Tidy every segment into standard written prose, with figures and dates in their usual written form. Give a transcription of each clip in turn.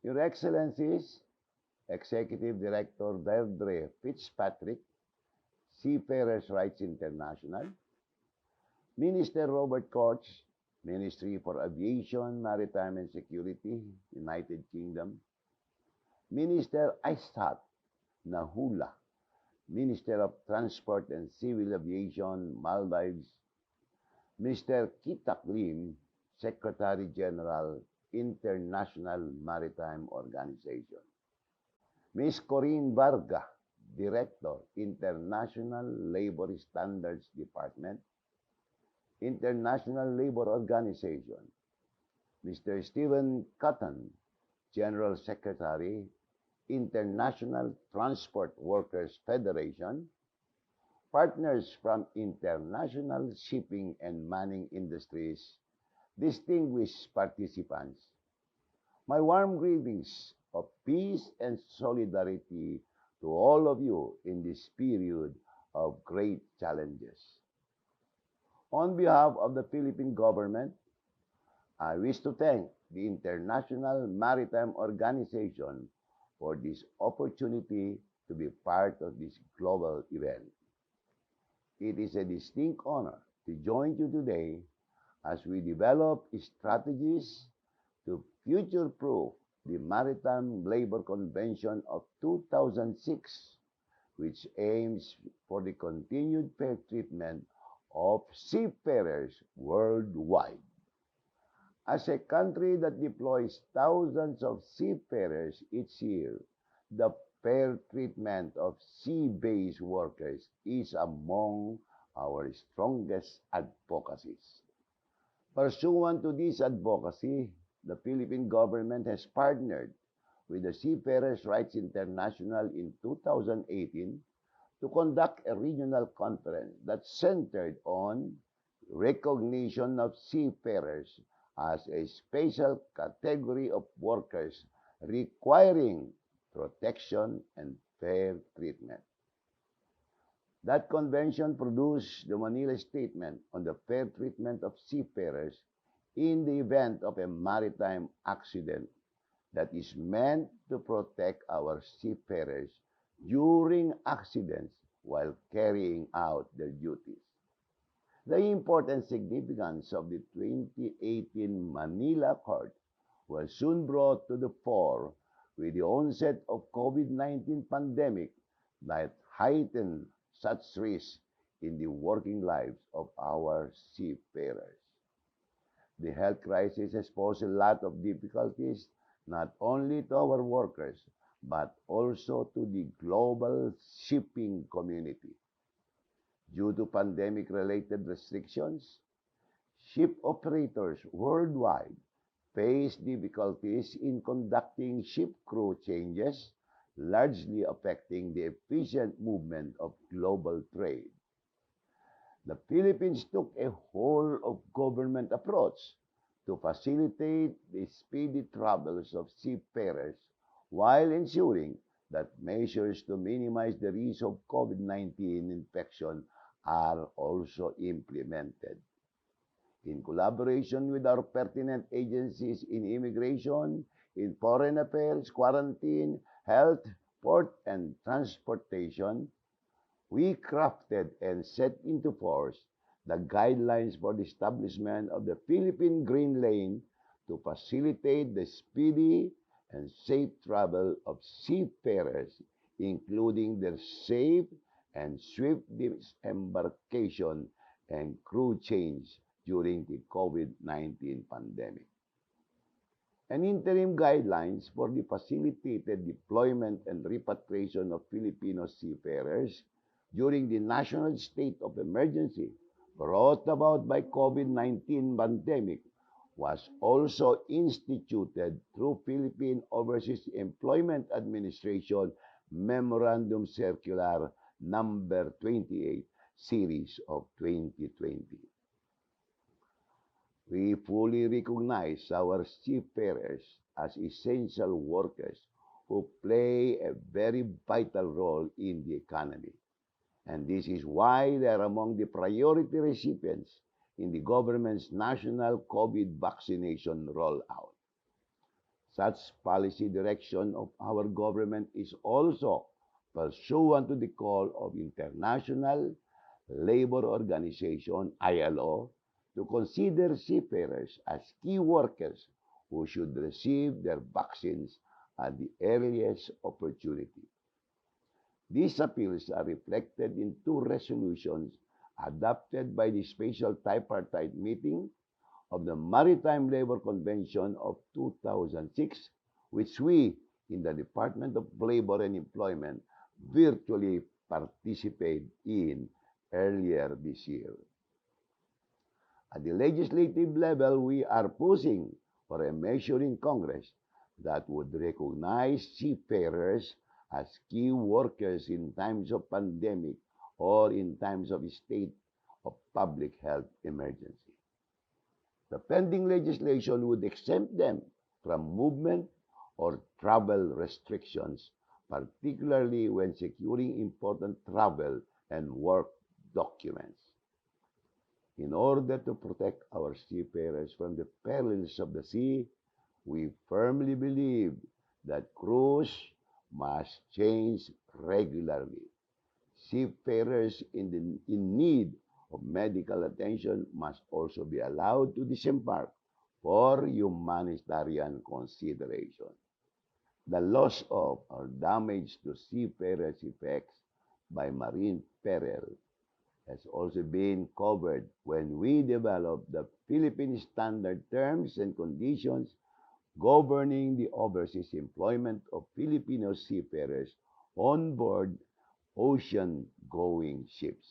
Your Excellencies, Executive Director Deirdre Fitzpatrick, Seafarers Rights International, Minister Robert Koch, Ministry for Aviation, Maritime and Security, United Kingdom, Minister Aishat Nahula, Minister of Transport and Civil Aviation, Maldives, Mr. Kitak Lim, Secretary General, International Maritime Organization, Ms. Corinne Varga, Director, International Labor Standards Department, International Labor Organization, Mr. Stephen Cotton, General Secretary, International Transport Workers Federation, partners from international shipping and mining industries, distinguished participants, my warm greetings of peace and solidarity to all of you in this period of great challenges. On behalf of the Philippine government, I wish to thank the International Maritime Organization for this opportunity to be part of this global event. It is a distinct honor to join you today as we develop strategies to future-proof the Maritime Labour Convention of 2006, which aims for the continued fair treatment of seafarers worldwide. As a country that deploys thousands of seafarers each year, the fair treatment of sea-based workers is among our strongest advocacies. Pursuant to this advocacy, the Philippine government has partnered with the Seafarers Rights International in 2018 to conduct a regional conference that centered on recognition of seafarers as a special category of workers requiring protection and fair treatment. That convention produced the Manila Statement on the Fair Treatment of Seafarers in the event of a maritime accident that is meant to protect our seafarers during accidents while carrying out their duties. The important significance of the 2018 Manila Accord was soon brought to the fore with the onset of COVID-19 pandemic that heightened such risks in the working lives of our seafarers. The health crisis has posed a lot of difficulties not only to our workers, but also to the global shipping community. Due to pandemic-related restrictions, ship operators worldwide face difficulties in conducting ship crew changes, largely affecting the efficient movement of global trade. The Philippines took a whole-of-government approach to facilitate the speedy travels of seafarers while ensuring that measures to minimize the risk of COVID-19 infection are also implemented. In collaboration with our pertinent agencies in immigration, in foreign affairs, quarantine, health, port, and transportation, we crafted and set into force the guidelines for the establishment of the Philippine Green Lane to facilitate the speedy and safe travel of seafarers, including their safe and swift disembarkation and crew change during the COVID-19 pandemic. And interim guidelines for the facilitated deployment and repatriation of Filipino seafarers during the national state of emergency brought about by COVID-19 pandemic was also instituted through Philippine Overseas Employment Administration Memorandum Circular number 28, series of 2020. We fully recognize our seafarers as essential workers who play a very vital role in the economy. And this is why they are among the priority recipients in the government's national COVID vaccination rollout. Such policy direction of our government is also pursuant to the call of International Labour Organization, ILO, to consider seafarers as key workers who should receive their vaccines at the earliest opportunity. These appeals are reflected in two resolutions adopted by the Special Tripartite Meeting of the Maritime Labour Convention of 2006, which we in the Department of Labor and Employment virtually participated in earlier this year. At the legislative level, we are pushing for a measure in Congress that would recognize seafarers as key workers in times of pandemic or in times of state of public health emergency. The pending legislation would exempt them from movement or travel restrictions, particularly when securing important travel and work documents. In order to protect our seafarers from the perils of the sea, we firmly believe that crews must change regularly. Seafarers in need of medical attention must also be allowed to disembark for humanitarian consideration. The loss of or damage to seafarers' effects by marine peril has also been covered when we developed the Philippine Standard Terms and Conditions governing the overseas employment of Filipino seafarers on board ocean-going ships.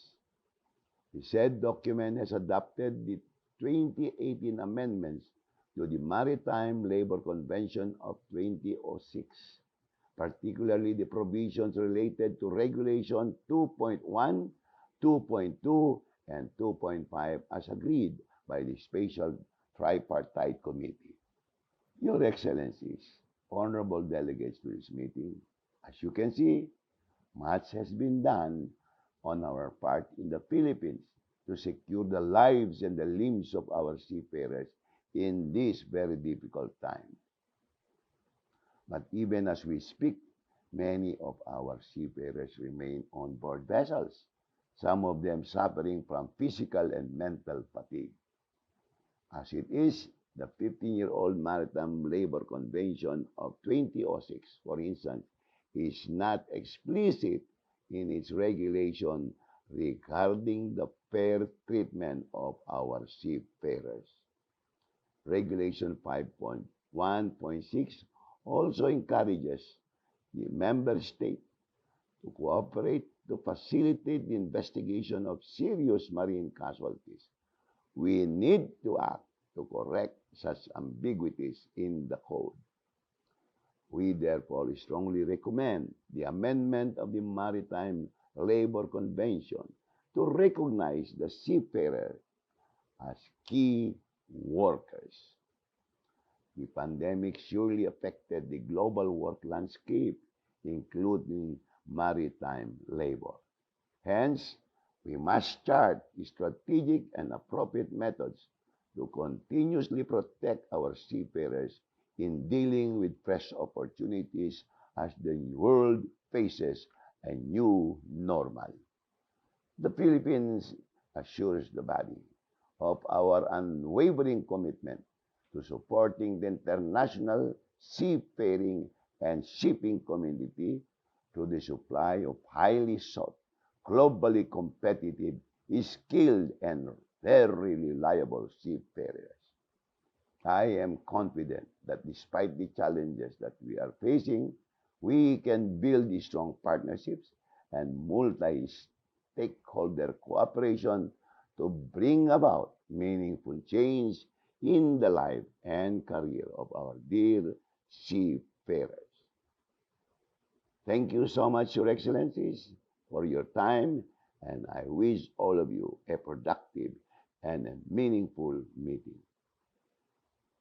The said document has adopted the 2018 amendments to the Maritime Labour Convention of 2006, particularly the provisions related to Regulation 2.1, 2.2, and 2.5 as agreed by the Special Tripartite Committee. Your Excellencies, honorable delegates to this meeting, as you can see, much has been done on our part in the Philippines to secure the lives and the limbs of our seafarers in this very difficult time. But even as we speak, many of our seafarers remain on board vessels, some of them suffering from physical and mental fatigue. As it is, the 15-year-old Maritime Labour Convention of 2006, for instance, is not explicit in its regulation regarding the fair treatment of our seafarers. Regulation 5.1.6 also encourages the member state to cooperate to facilitate the investigation of serious marine casualties. We need to act to correct such ambiguities in the code. We therefore strongly recommend the amendment of the Maritime Labour Convention to recognize the seafarer as key workers. The pandemic surely affected the global work landscape, including maritime labor. Hence, we must chart strategic and appropriate methods to continuously protect our seafarers in dealing with fresh opportunities as the world faces a new normal. The Philippines assures the body of our unwavering commitment to supporting the international seafaring and shipping community through the supply of highly sought, globally competitive, skilled, and very reliable seafarers. I am confident that despite the challenges that we are facing, we can build strong partnerships and multi-stakeholder cooperation to bring about meaningful change in the life and career of our dear seafarers. Thank you so much, Your Excellencies, for your time, and I wish all of you a productive and a meaningful meeting.